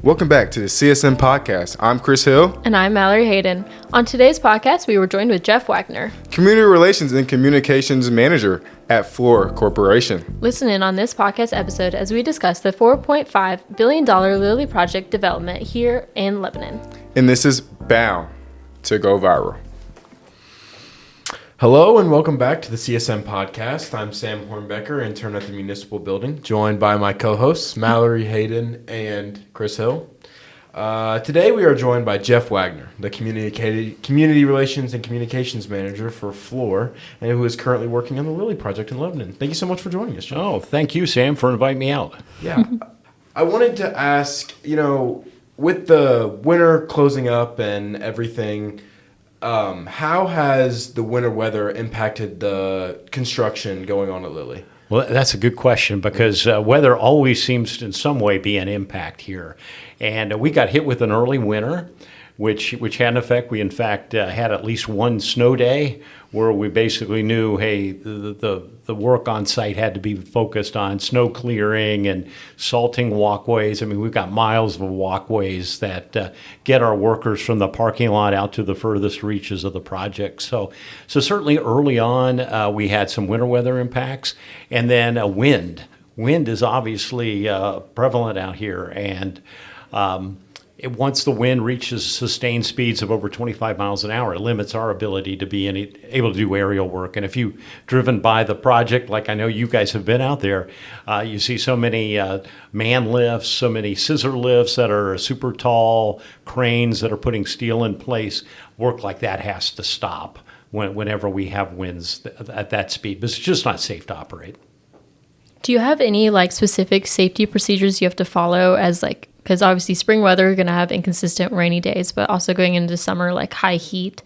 Welcome back to the CSM Podcast. I'm Chris Hill. And I'm Mallory Hayden. On today's podcast, we were joined with Jeff Wagner, Community Relations and Communications Manager at Fluor Corporation. Listen in on this podcast episode as we discuss the $4.5 billion Lilly project development here in Lebanon. And this is bound to go viral. Hello and welcome back to the CSM Podcast. I'm Sam Hornbecker, intern at the Municipal Building, joined by my co-hosts Mallory Hayden and Chris Hill. Today we are joined by Jeff Wagner, the Community Relations and Communications Manager for Fluor, and who is currently working on the Lilly project in Lebanon. Thank you so much for joining us, Jeff. Oh, thank you, Sam, for inviting me out. Yeah. I wanted to ask, with the winter closing up and everything, how has the winter weather impacted the construction going on at Lilly? Well, that's a good question because weather always seems to in some way be an impact here. And we got hit with an early winter, which had an effect. We, in fact, had at least one snow day where we basically knew, hey, the work on site had to be focused on snow clearing and salting walkways. I mean, we've got miles of walkways that get our workers from the parking lot out to the furthest reaches of the project. So certainly early on, we had some winter weather impacts. And then wind. Wind is obviously prevalent out here. And once the wind reaches sustained speeds of over 25 miles an hour, it limits our ability to be able to do aerial work. And if you've driven by the project, like I know you guys have been out there, you see so many man lifts, so many scissor lifts that are super tall, cranes that are putting steel in place. Work like that has to stop whenever we have winds at that speed, because it's just not safe to operate. Do you have any specific safety procedures you have to follow because obviously spring weather, you're going to have inconsistent rainy days, but also going into summer, high heat?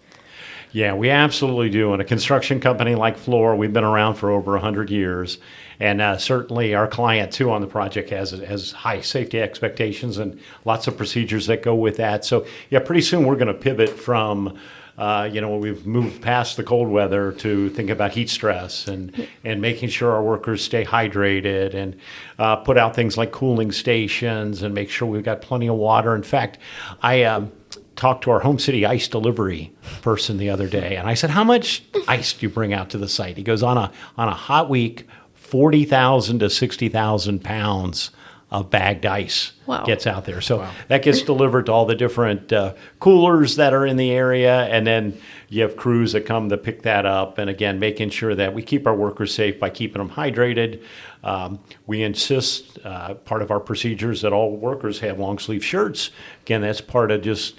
Yeah, we absolutely do. In a construction company like Fluor, we've been around for over 100 years. And certainly our client, too, on the project has high safety expectations and lots of procedures that go with that. So, yeah, pretty soon we're going to pivot from we've moved past the cold weather to think about heat stress and making sure our workers stay hydrated and put out things like cooling stations and make sure we've got plenty of water. In fact, I talked to our home city ice delivery person the other day, and I said, how much ice do you bring out to the site? He goes, on a hot week, 40,000 to 60,000 pounds of bagged ice gets out there. So that gets delivered to all the different coolers that are in the area. And then you have crews that come to pick that up. And again, making sure that we keep our workers safe by keeping them hydrated. We insist, part of our procedures, that all workers have long sleeve shirts. Again, that's part of just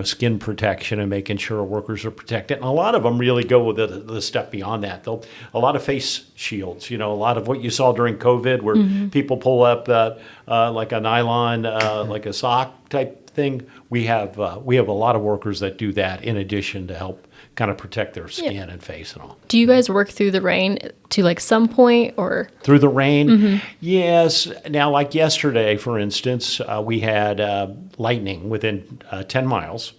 skin protection and making sure our workers are protected. And a lot of them really go with the step beyond that. A lot of face shields, a lot of what you saw during COVID where people pull up like a nylon, like a sock type thing. We have a lot of workers that do that in addition to help kind of protect their skin and face and all. Do you guys work through the rain to some point or? Through the rain? Mm-hmm. Yes. Now, like yesterday, for instance, we had lightning within 10 miles.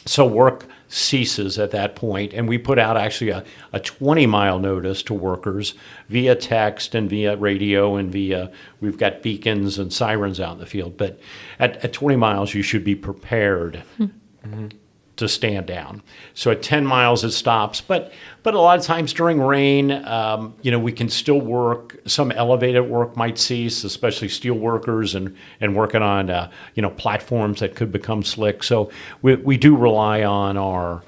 So work ceases at that point, and we put out actually a 20-mile notice to workers via text and via radio and we've got beacons and sirens out in the field. But at 20 miles, you should be prepared to stand down. So at 10 miles, it stops. But a lot of times during rain, we can still work. Some elevated work might cease, especially steel workers and working on, platforms that could become slick. So we do rely on our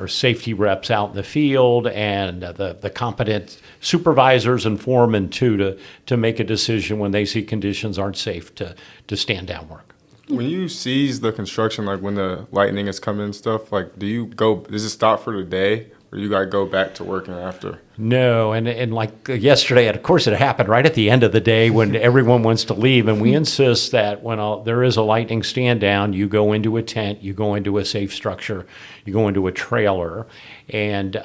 safety reps out in the field and the competent supervisors and foremen, too, to make a decision when they see conditions aren't safe to stand down work. When you seize the construction, when the lightning is coming and stuff, does it stop for the day or you got to go back to working after? No, and like yesterday, of course, it happened right at the end of the day when everyone wants to leave, and we insist that when there is a lightning stand down, you go into a tent, you go into a safe structure, you go into a trailer, and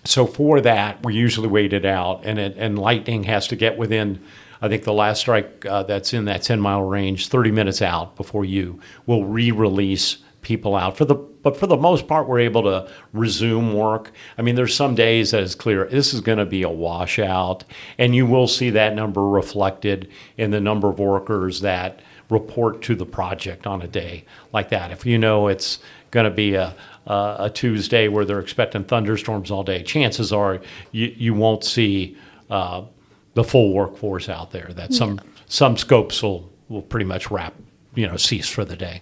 so for that, we usually wait it out, and lightning has to get within, I think the last strike that's in that 10-mile range, 30 minutes out before you will re-release people out. But for the most part, we're able to resume work. I mean, there's some days that it's clear this is going to be a washout, and you will see that number reflected in the number of workers that report to the project on a day like that. If you know it's going to be a Tuesday where they're expecting thunderstorms all day, chances are you won't see the full workforce out there. That some scopes will pretty much cease for the day.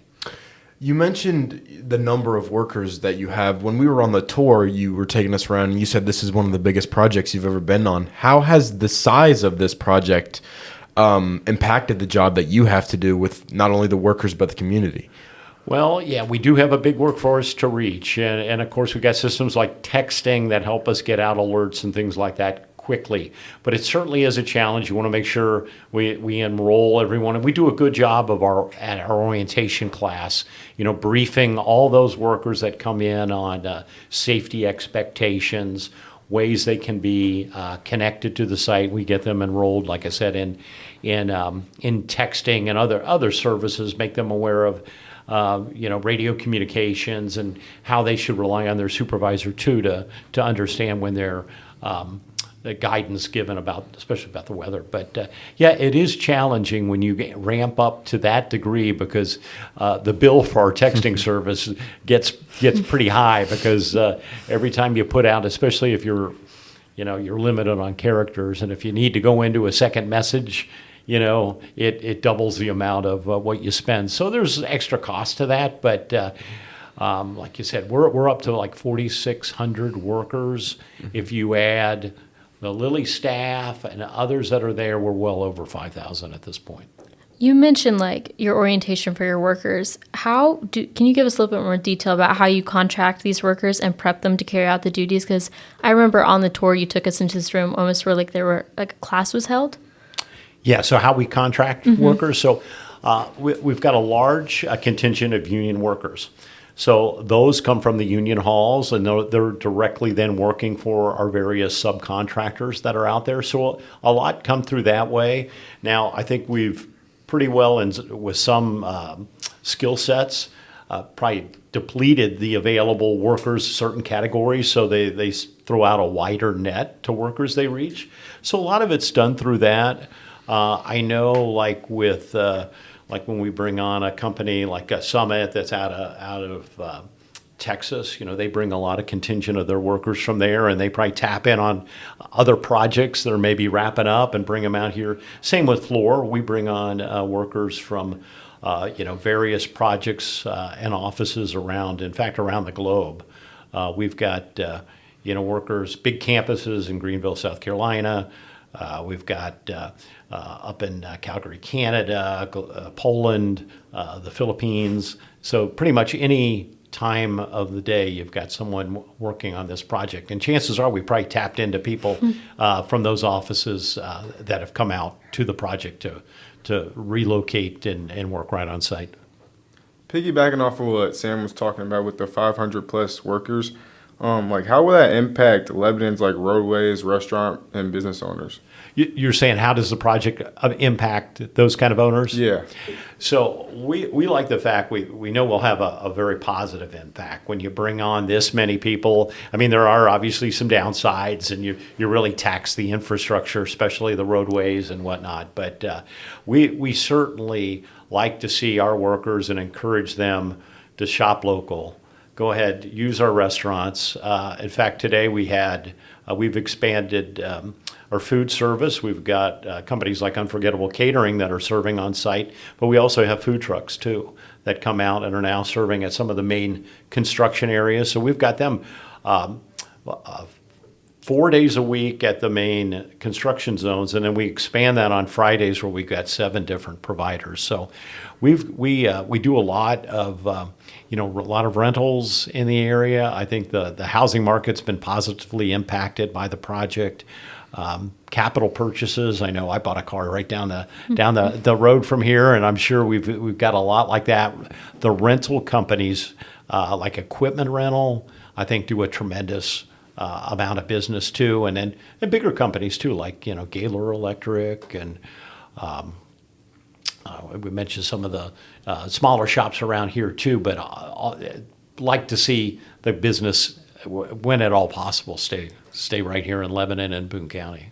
You mentioned the number of workers that you have. When we were on the tour, you were taking us around and you said this is one of the biggest projects you've ever been on. How has the size of this project impacted the job that you have to do with not only the workers but the community? Well, yeah, we do have a big workforce to reach. And of course, we've got systems like texting that help us get out alerts and things like that quickly. But it certainly is a challenge. You want to make sure we enroll everyone. And we do a good job at our orientation class, briefing all those workers that come in on safety expectations, ways they can be connected to the site. We get them enrolled, like I said, in texting and other services, make them aware of radio communications and how they should rely on their supervisor too to understand when they're the guidance given especially about the weather. But it is challenging when you ramp up to that degree because the bill for our texting service gets pretty high because every time you put out, especially if you're limited on characters, and if you need to go into a second message, it doubles the amount of what you spend. So there's extra cost to that, but like you said, we're up to like 4,600 workers. If you add the Lilly staff and others that are there, we're well over 5,000 at this point. You mentioned like your orientation for your workers. Can you give us a little bit more detail about how you contract these workers and prep them to carry out the duties? Because I remember on the tour you took us into this room almost where a class was held. Yeah, so how we contract workers. So we've got a large contingent of union workers. So those come from the union halls, and they're directly then working for our various subcontractors that are out there. So a lot come through that way. Now, I think we've pretty well, with some skill sets, probably depleted the available workers, certain categories, so they throw out a wider net to workers they reach. So a lot of it's done through that. I know, like when we bring on a company like a Summit that's out of Texas, they bring a lot of contingent of their workers from there, and they probably tap in on other projects that are maybe wrapping up and bring them out here. Same with Fluor. We bring on workers from various projects and offices around the globe. We've got workers, big campuses in Greenville, South Carolina. We've got up in Calgary, Canada, Poland, the Philippines. So pretty much any time of the day, you've got someone working on this project. And chances are we probably tapped into people from those offices that have come out to the project to relocate and work right on site. Piggybacking off of what Sam was talking about with the 500 plus workers, how will that impact Lebanon's roadways, restaurant, and business owners? You're saying how does the project impact those kind of owners? Yeah. So we like the fact we know we'll have a very positive impact when you bring on this many people. I mean, there are obviously some downsides, and you really tax the infrastructure, especially the roadways and whatnot. But we certainly like to see our workers and encourage them to shop local. Go ahead, use our restaurants. In fact, today we've expanded our food service. We've got companies like Unforgettable Catering that are serving on site, but we also have food trucks too that come out and are now serving at some of the main construction areas. So we've got them 4 days a week at the main construction zones, and then we expand that on Fridays where we've got 7 different providers. So we do a lot of rentals in the area. I think the housing market's been positively impacted by the project. Capital purchases. I know I bought a car right down the road from here, and I'm sure we've got a lot like that. The rental companies, like equipment rental, I think do a tremendous amount of business too, and bigger companies too, like Gaylor Electric and we mentioned some of the smaller shops around here too, but like to see the business, when at all possible, stay right here in Lebanon and Boone County.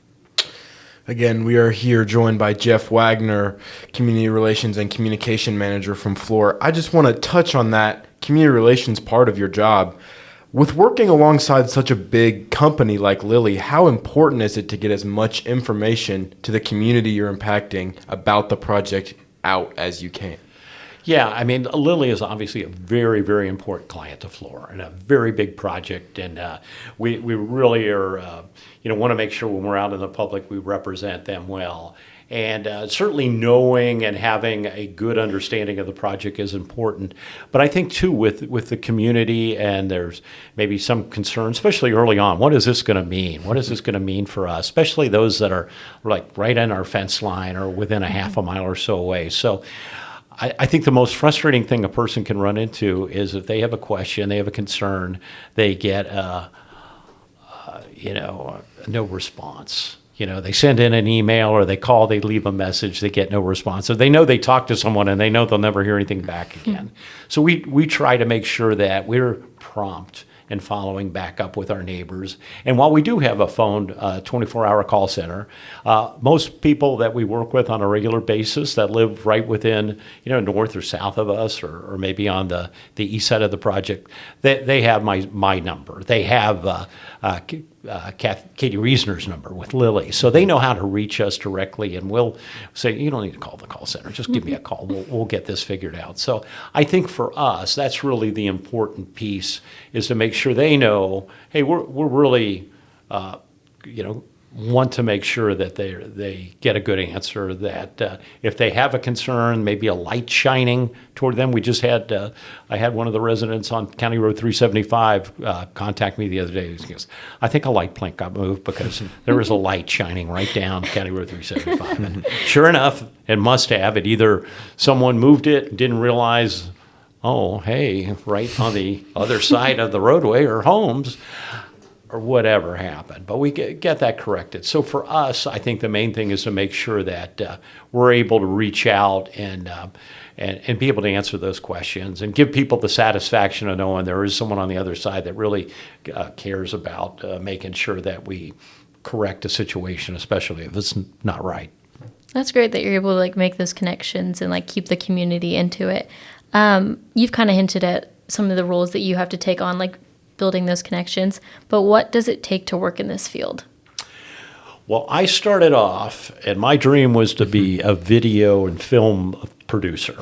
Again, we are here joined by Jeff Wagner, Community Relations and Communication Manager from Fluor. I just want to touch on that community relations part of your job. With working alongside such a big company like Lilly, how important is it to get as much information to the community you're impacting about the project out as you can? Yeah, I mean, Lilly is obviously a very, very important client to Fluor and a very big project. And we really are, want to make sure when we're out in the public, we represent them well. And certainly knowing and having a good understanding of the project is important. But I think, too, with the community, and there's maybe some concern, especially early on, what is this going to mean? What is this going to mean for us, especially those that are like right on our fence line or within a half a mile or so away? So I think the most frustrating thing a person can run into is if they have a question, they have a concern, they get no response. They send in an email or they call, they leave a message, they get no response. So they know they talked to someone and they know they'll never hear anything back again. So we try to make sure that we're prompt and following back up with our neighbors. And while we do have a phone 24-hour call center, most people that we work with on a regular basis that live right within, north or south of us, or maybe on the east side of the project, they have my number. They have Katie Reasoner's number with Lilly. So they know how to reach us directly, and we'll say, you don't need to call the call center. Just give me a call. We'll get this figured out. So I think for us, that's really the important piece, is to make sure they know, hey, we're really, want to make sure that they get a good answer, that if they have a concern, maybe a light shining toward them. We just had, I had one of the residents on County Road 375 contact me the other day. He goes, I think a light plant got moved because there was a light shining right down County Road 375. And sure enough, it must have. It either someone moved it, didn't realize, oh, hey, right on the other side of the roadway are homes, or whatever happened. But we get that corrected. So for us, I think the main thing is to make sure that we're able to reach out and be able to answer those questions and give people the satisfaction of knowing there is someone on the other side that really cares about making sure that we correct a situation, especially if it's not right. That's great that you're able to make those connections and keep the community into it. You've kind of hinted at some of the roles that you have to take on, building those connections, but what does it take to work in this field? Well, I started off, and my dream was to be a video and film producer.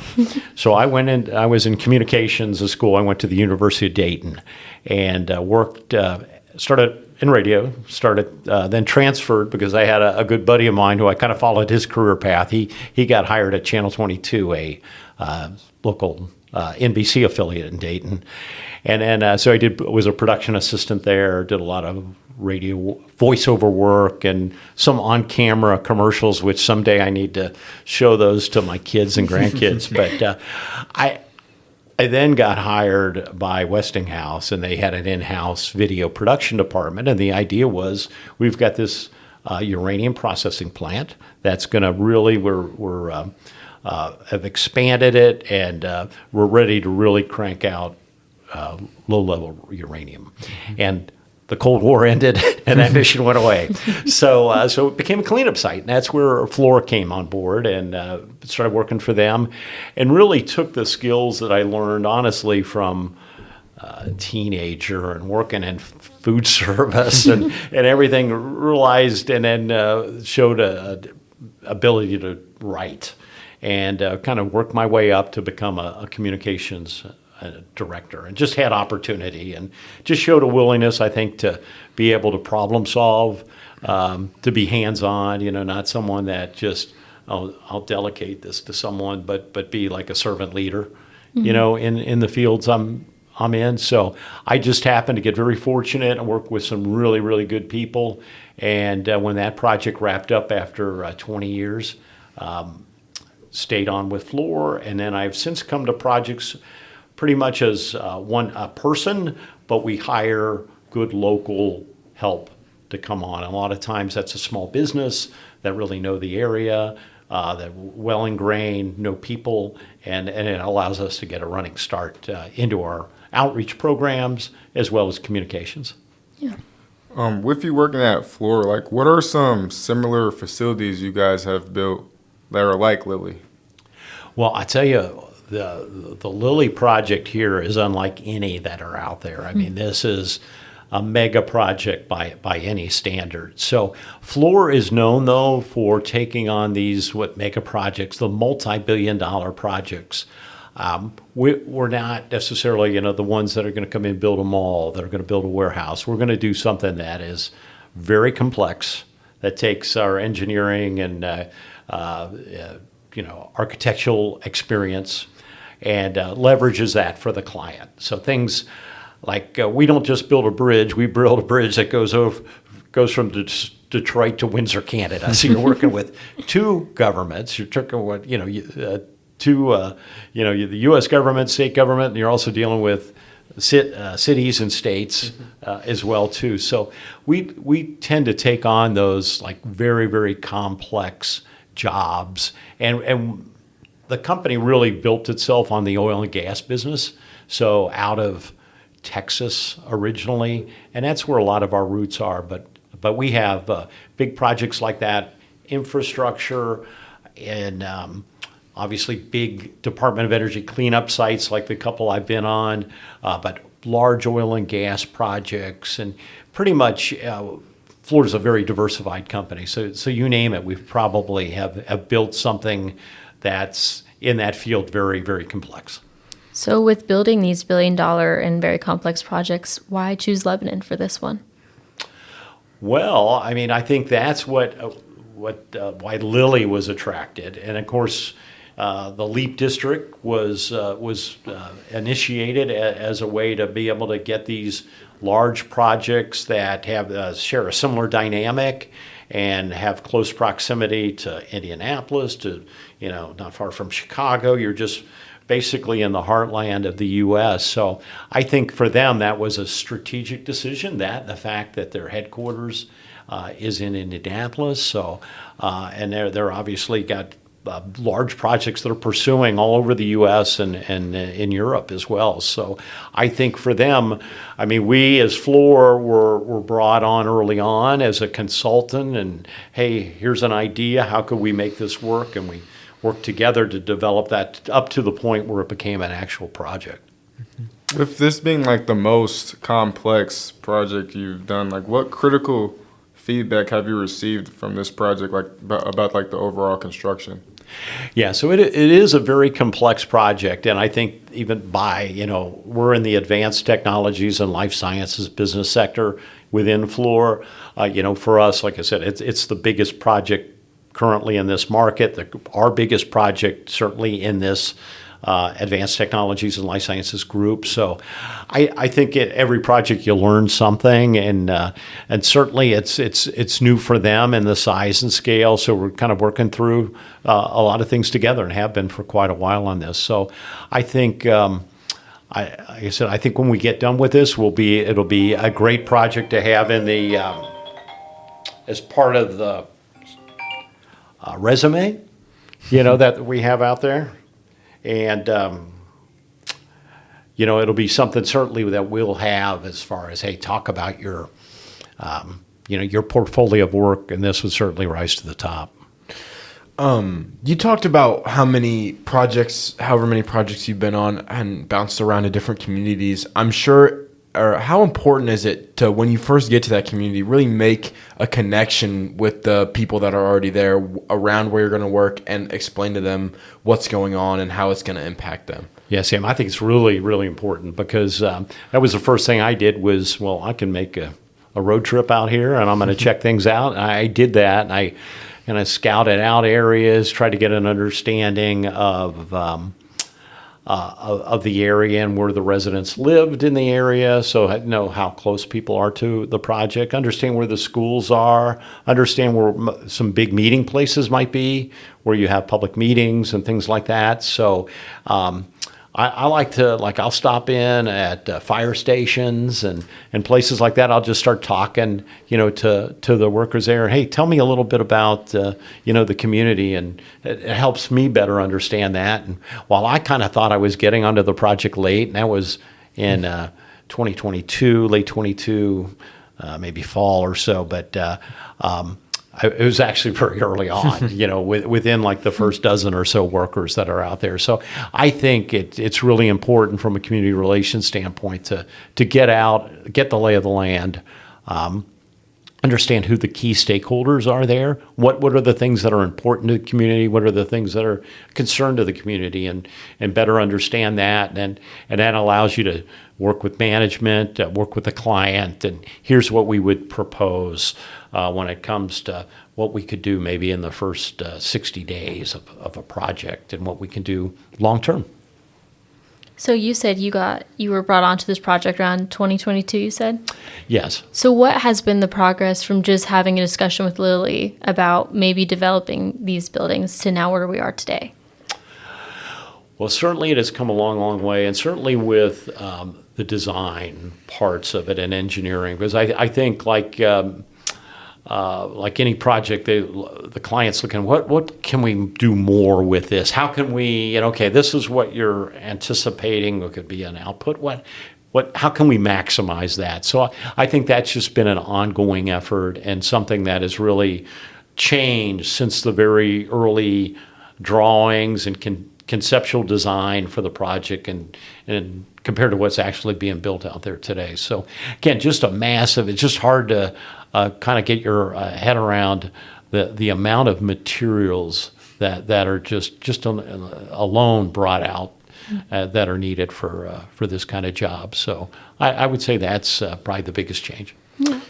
So I was in communications at school. I went to the University of Dayton and worked, started in radio, then transferred because I had a good buddy of mine who I kind of followed his career path. He got hired at Channel 22, a local NBC affiliate in Dayton. And then so I was a production assistant there, did a lot of radio voiceover work and some on-camera commercials, which someday I need to show those to my kids and grandkids. But I then got hired by Westinghouse, and they had an in-house video production department. And the idea was, we've got this uranium processing plant that's going to really, have expanded it, and we're ready to really crank out low-level uranium. And the Cold War ended, and that mission went away. So it became a cleanup site, and that's where Fluor came on board and started working for them, and really took the skills that I learned, honestly, from a teenager and working in food service and everything, realized and then showed a ability to write, and kind of worked my way up to become a communications director, and just had opportunity and just showed a willingness, I think, to be able to problem solve, to be hands-on, not someone that just, I'll delegate this to someone, but be like a servant leader, in the fields I'm in. So I just happened to get very fortunate and work with some really, really good people. And when that project wrapped up after 20 years, stayed on with Fluor, and then I've since come to projects pretty much as one person, but we hire good local help to come on. And a lot of times that's a small business that really know the area. that well ingrained, know people, and it allows us to get a running start into our outreach programs as well as communications. Yeah. With you working at Fluor, like what are some similar facilities you guys have built that are like Lilly? Well, I tell you, the Lilly project here is unlike any that are out there. I mean, this is a mega project by any standard. So Fluor is known, though, for taking on these mega projects, the multi-billion-dollar projects. We're not necessarily, the ones that are going to come in and build a mall, that are going to build a warehouse. We're going to do something that is very complex, that takes our engineering and architectural experience and leverages that for the client. So things like we don't just build a bridge; we build a bridge that goes from Detroit to Windsor, Canada. So you're working with two governments. You're talking what the U.S. government, state government, and you're also dealing with cities and states as well too. So we tend to take on those like very, very complex jobs, and the company really built itself on the oil and gas business. So out of Texas originally, and that's where a lot of our roots are. But we have big projects like that, infrastructure, and obviously big Department of Energy cleanup sites like the couple I've been on, but large oil and gas projects, and pretty much Fluor is a very diversified company. So you name it, we probably have built something that's in that field very, very complex. So with building these billion-dollar and very complex projects, why choose Lebanon for this one? Well, I mean, I think that's why Lilly was attracted, and of course, the LEAP district was initiated as a way to be able to get these large projects that have share a similar dynamic and have close proximity to Indianapolis, to not far from Chicago. You're just basically in the heartland of the U.S. So I think for them that was a strategic decision. That the fact that their headquarters is in Indianapolis. So and they're obviously got large projects that are pursuing all over the U.S. and in Europe as well. So I think for them, I mean, we as Fluor were brought on early on as a consultant, and hey, here's an idea. How could we make this work? And we worked together to develop that up to the point where it became an actual project. With this being like the most complex project you've done, like what critical feedback have you received from this project, like about like the overall construction? Yeah, so it is a very complex project, and I think even we're in the advanced technologies and life sciences business sector within Fluor. For us, like I said, it's the biggest project currently in this market, our biggest project certainly in this advanced technologies and life sciences group. So I think every project you learn something, and certainly it's new for them in the size and scale. So we're kind of working through a lot of things together and have been for quite a while on this. So I think, like I said, I think when we get done with this, it'll be a great project to have in the as part of the resume, that we have out there. And, it'll be something certainly that we'll have as far as, hey, talk about your portfolio of work, and this would certainly rise to the top. You talked about however many projects you've been on and bounced around to different communities. I'm sure, or how important is it to, when you first get to that community, really make a connection with the people that are already there around where you're going to work and explain to them what's going on and how it's going to impact them? Yeah, Sam, I think it's really, really important because that was the first thing I did was, well, I can make a road trip out here and I'm going to check things out. And I did that, and I kind of scouted out areas, tried to get an understanding of the area and where the residents lived in the area, so I know how close people are to the project, understand where the schools are, understand where some big meeting places might be, where you have public meetings and things like that. So I like to, I'll stop in at fire stations and places like that. I'll just start talking, to the workers there. Hey, tell me a little bit about, the community, and it helps me better understand that. And while I kind of thought I was getting onto the project late, and that was in 2022, late 22, maybe fall or so, but it was actually very early on, within like the first dozen or so workers that are out there. So I think it's really important from a community relations standpoint to get out, get the lay of the land, understand who the key stakeholders are there. What are the things that are important to the community? What are the things that are concerned to the community, and better understand that. And that allows you to work with management, work with the client, and here's what we would propose when it comes to what we could do maybe in the first 60 days of a project, and what we can do long term. So you said you were brought onto this project around 2022, you said? Yes. So what has been the progress from just having a discussion with Lilly about maybe developing these buildings to now where we are today? Well, certainly it has come a long, long way, and certainly with the design parts of it and engineering, because I think like any project, the client's looking, what can we do more with this? How can we, okay, this is what you're anticipating. It could be an output. How can we maximize that? So I think that's just been an ongoing effort, and something that has really changed since the very early drawings and conceptual design for the project, and compared to what's actually being built out there today. So again, it's just hard to kind of get your head around the amount of materials that are just alone brought out that are needed for this kind of job. So I would say that's probably the biggest change. Yeah.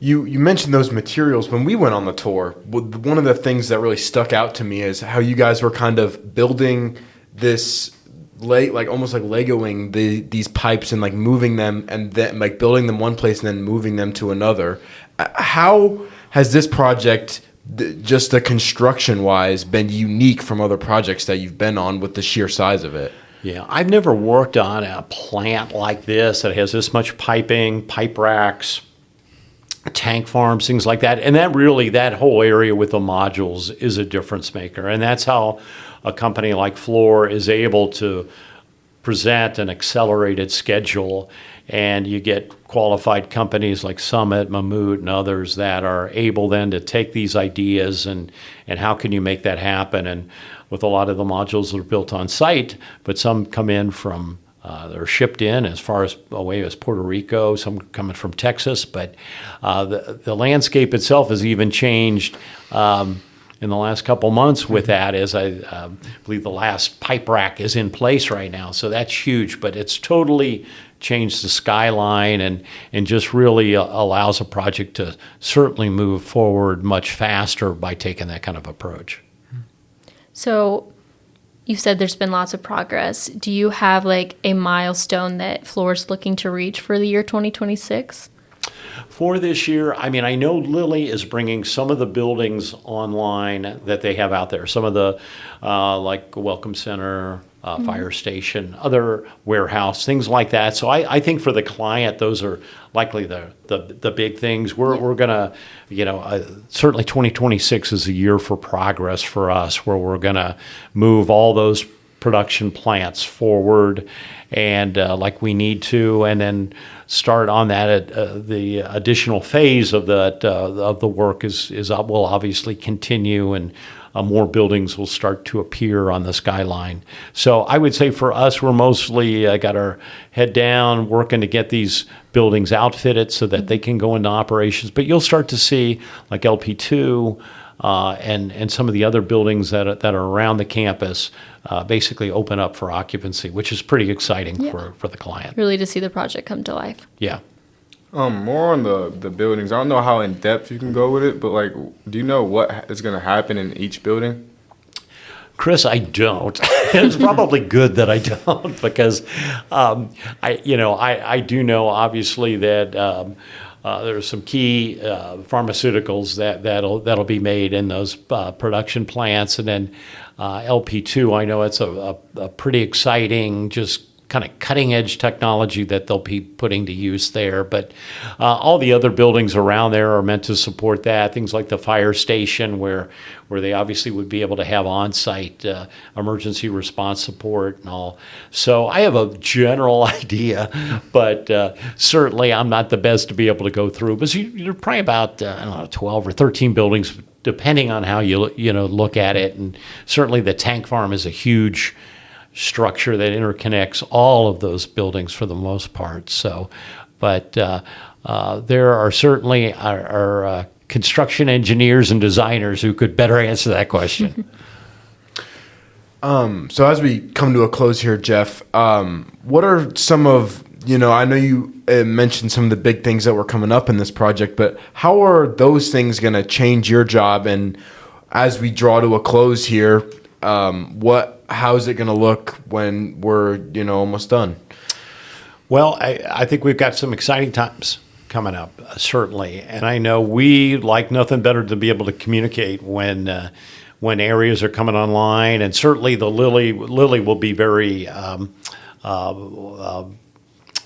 You mentioned those materials. When we went on the tour, one of the things that really stuck out to me is how you guys were kind of building this, like almost like Legoing these pipes and like moving them, and then like building them one place and then moving them to another. How has this project, just the construction wise, been unique from other projects that you've been on with the sheer size of it? Yeah, I've never worked on a plant like this that has this much piping, pipe racks, tank farms, things like that. And that whole area with the modules is a difference maker. And that's how a company like Fluor is able to present an accelerated schedule. And you get qualified companies like Summit, Mammoet, and others that are able then to take these ideas and how can you make that happen? And with a lot of the modules that are built on site, but some come in from they're shipped in as far away as Puerto Rico, some coming from Texas, but the landscape itself has even changed in the last couple months with that, as I believe the last pipe rack is in place right now. So that's huge, but it's totally changed the skyline and just really allows a project to certainly move forward much faster by taking that kind of approach. So you said there's been lots of progress. Do you have like a milestone that Fluor's looking to reach for the year 2026? For this year, I mean, I know Lilly is bringing some of the buildings online that they have out there. Some of the, like Welcome Center, fire station, other warehouse, things like that. So I think for the client, those are likely the big things. We're going to, certainly 2026 is a year for progress for us, where we're going to move all those production plants forward and like we need to, and then start on that. The additional phase of the work will obviously continue, and more buildings will start to appear on the skyline. So I would say for us, we're mostly got our head down, working to get these buildings outfitted so that they can go into operations. But you'll start to see like LP2 and some of the other buildings that are around the campus basically open up for occupancy, which is pretty exciting for the client. Really to see the project come to life. Yeah. More on the buildings. I don't know how in depth you can go with it, but like, do you know what is going to happen in each building? Chris, I don't. It's probably good that I don't, because I do know obviously that there's some key pharmaceuticals that'll be made in those production plants, and then LP2. I know it's a pretty exciting, just kind of cutting edge technology that they'll be putting to use there. But all the other buildings around there are meant to support that. Things like the fire station, where they obviously would be able to have on-site emergency response support and all. So I have a general idea, but certainly I'm not the best to be able to go through. But you're probably about 12 or 13 buildings, depending on how you look at it. And certainly the tank farm is a huge structure that interconnects all of those buildings for the most part. So, but there are certainly our construction engineers and designers who could better answer that question. So as we come to a close here, Jeff, what are some of, I know you mentioned some of the big things that were coming up in this project, but how are those things going to change your job? And as we draw to a close here, how's it going to look when we're, almost done? Well, I think we've got some exciting times coming up, certainly. And I know we like nothing better to be able to communicate when areas are coming online. And certainly the Lilly will be very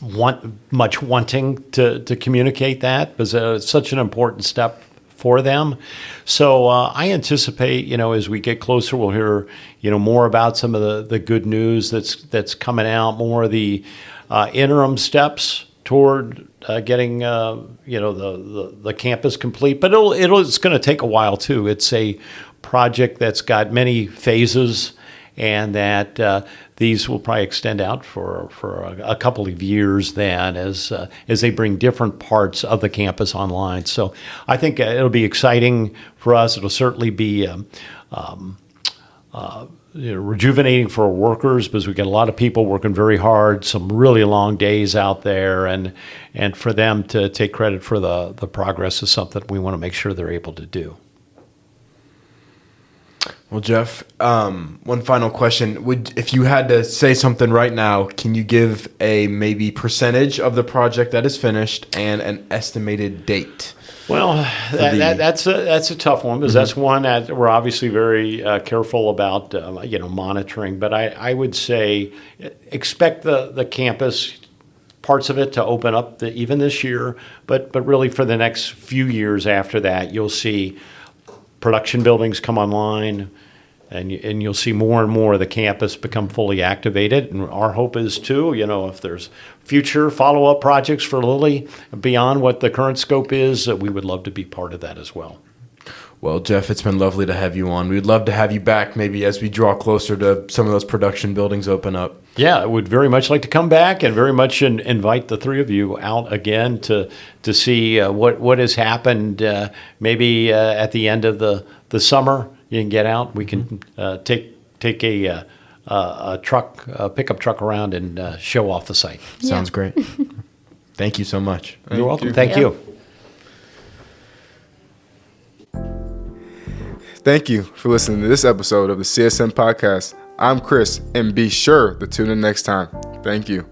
wanting to communicate that, because it's such an important step for them. So I anticipate, as we get closer, we'll hear, more about some of the good news that's coming out, more of the interim steps toward getting, the campus complete. But it's going to take a while too. It's a project that's got many phases, and that these will probably extend out for a couple of years then, as they bring different parts of the campus online. So I think it'll be exciting for us. It'll certainly be rejuvenating for our workers, because we've got a lot of people working very hard, some really long days out there, and for them to take credit for the progress is something we want to make sure they're able to do. Well, Jeff, one final question. If you had to say something right now, can you give a maybe percentage of the project that is finished and an estimated date? Well, that's a tough one, because that's one that we're obviously very careful about, monitoring. But I would say expect the campus, parts of it, to open up even this year. But really for the next few years after that, you'll see production buildings come online, and you'll see more and more of the campus become fully activated. And our hope is too, if there's future follow-up projects for Lilly beyond what the current scope is, we would love to be part of that as well. Well, Jeff, it's been lovely to have you on. We'd love to have you back maybe as we draw closer to some of those production buildings open up. Yeah, I would very much like to come back, and very much invite the three of you out again to see what has happened. Maybe at the end of the summer, you can get out. We can take a pickup truck around and show off the site. Sounds great. Thank you so much. You're welcome. Thank you. Thank you for listening to this episode of the CSM Podcast. I'm Chris, and be sure to tune in next time. Thank you.